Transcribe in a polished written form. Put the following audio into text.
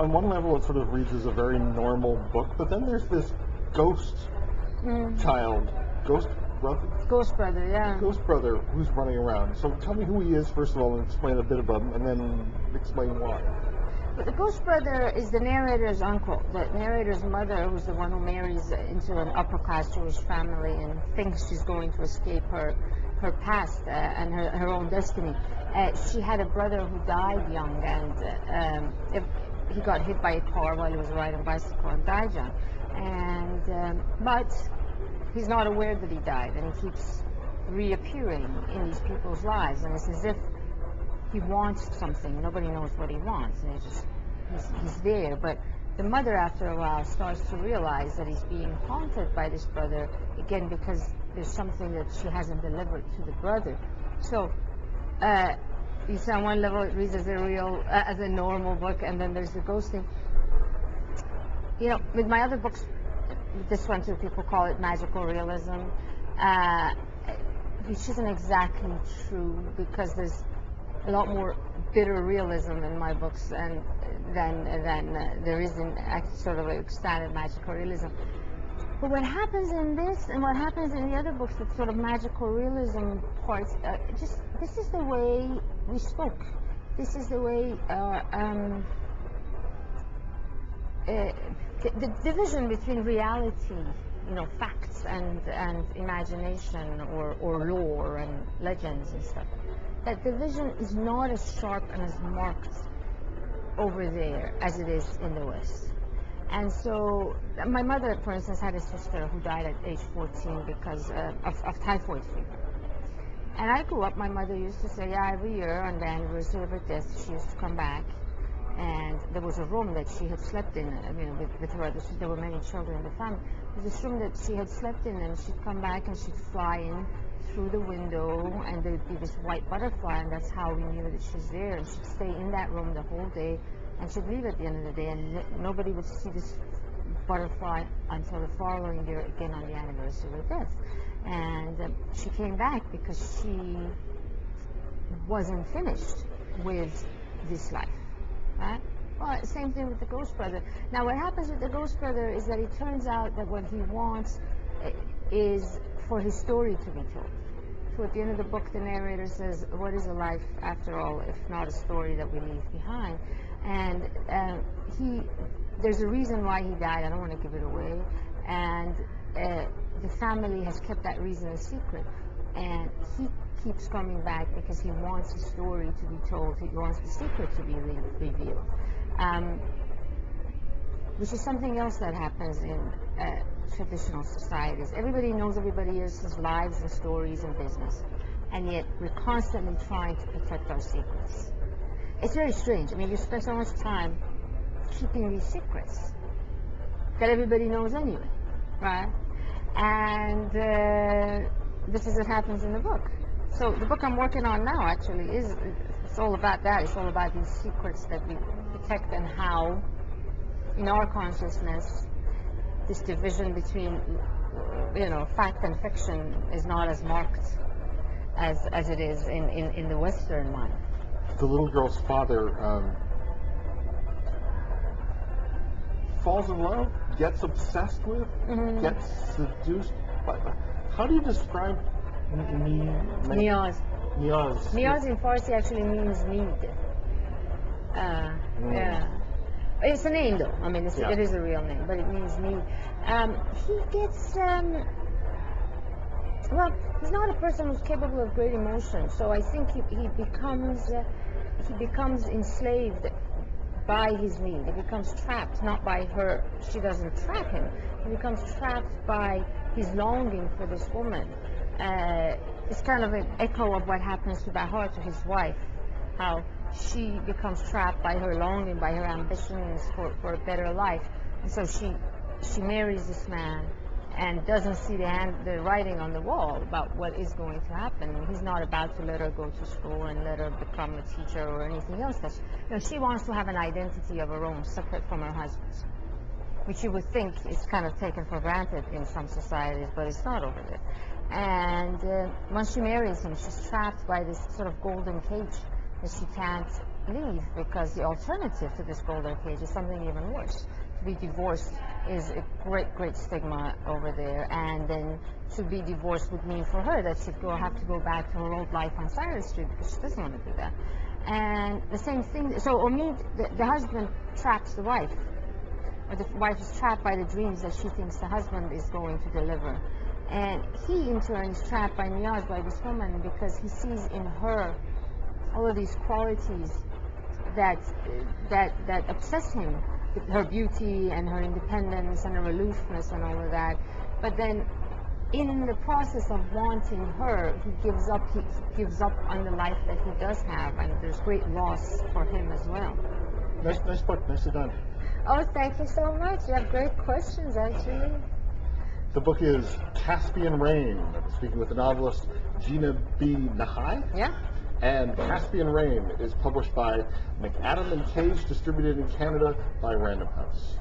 on one level, it sort of reads as a very normal book, but then there's this ghost child, ghost brother? Ghost brother, yeah. Ghost brother who's running around. So tell me who he is, first of all, and explain a bit about him, and then explain why. But the ghost brother is the narrator's uncle, the narrator's mother, who's the one who marries into an upper-class Jewish family and thinks she's going to escape her past and her own destiny. She had a brother who died young, and he got hit by a car while he was riding a bicycle and died young. And but he's not aware that he died, and he keeps reappearing in these people's lives, and it's as if he wants something. Nobody knows what he wants, and he's there. But the mother, after a while, starts to realize that he's being haunted by this brother again because there's something that she hasn't delivered to the brother. So you see, on one level it reads as a normal book, and then there's the ghosting. You know, with my other books, this one too, people call it magical realism, which isn't exactly true, because there's a lot more bitter realism in my books than there is in sort of a standard magical realism. But what happens in this and what happens in the other books, the sort of magical realism parts, this is the way we spoke. This is the way the division between reality, you know, facts and imagination or lore and legends and stuff. That division is not as sharp and as marked over there as it is in the West. And so my mother, for instance, had a sister who died at age 14 because of typhoid fever. And I grew up, my mother used to say, yeah, every year on the anniversary of her death, she used to come back, and there was a room that she had slept in, you know, with her other, there were many children in the family. There was this room that she had slept in, and she'd come back and she'd fly in through the window, and there'd be this white butterfly, and that's how we knew that she's there. And she'd stay in that room the whole day, and she'd leave at the end of the day, and nobody would see this butterfly until the following year, again on the anniversary of her death. And she came back because she wasn't finished with this life, right? Well, same thing with the ghost brother. Now, what happens with the ghost brother is that it turns out that what he wants is for his story to be told. So at the end of the book, the narrator says, what is a life after all, if not a story that we leave behind? And there's a reason why he died. I don't want to give it away. And the family has kept that reason a secret. And he keeps coming back because he wants the story to be told. He wants the secret to be revealed. Which is something else that happens in traditional societies. Everybody knows everybody else's lives and stories and business, and yet we're constantly trying to protect our secrets. It's very strange. I mean, you spend so much time keeping these secrets that everybody knows anyway, right? And this is what happens in the book. So the book I'm working on now actually it's all about that. It's all about these secrets that we protect, and how in our consciousness this division between, you know, fact and fiction is not as marked as it is in the Western mind. The little girl's father falls in love, gets obsessed with, gets seduced by. How do you describe Niyaz? Niyaz in Farsi actually means need. Yeah. It's a name, though. I mean, it is a real name, but it means need. He gets, well, he's not a person who's capable of great emotion, so I think he becomes enslaved by his need. He becomes trapped, not by her. She doesn't trap him. He becomes trapped by his longing for this woman. It's kind of an echo of what happens to Bahar, to his wife, how she becomes trapped by her longing, by her ambitions for a better life. And so she marries this man and doesn't see the writing on the wall about what is going to happen. He's not about to let her go to school and let her become a teacher or anything else. That's, you know, she wants to have an identity of her own, separate from her husband's, which you would think is kind of taken for granted in some societies, but it's not over there. And once she marries him, she's trapped by this sort of golden cage that she can't leave, because the alternative to this golden cage is something even worse. To be divorced is a great stigma over there, and then to be divorced would mean for her that she'd have to go back to her old life on Cyrus Street, because she doesn't want to do that. And the same thing, so Omid, the husband traps the wife, or the wife is trapped by the dreams that she thinks the husband is going to deliver. And he, in turn, is trapped by Niyaz, by this woman, because he sees in her all of these qualities that obsess him, her beauty and her independence and her aloofness and all of that. But then, in the process of wanting her, he gives up on the life that he does have, and there's great loss for him as well. Nice book. Nicely done. Oh, thank you so much. You have great questions, actually. The book is Caspian Rain. I'm speaking with the novelist Gina B. Nahai. Yeah. And Caspian Rain is published by McAdam and Cage, distributed in Canada by Random House.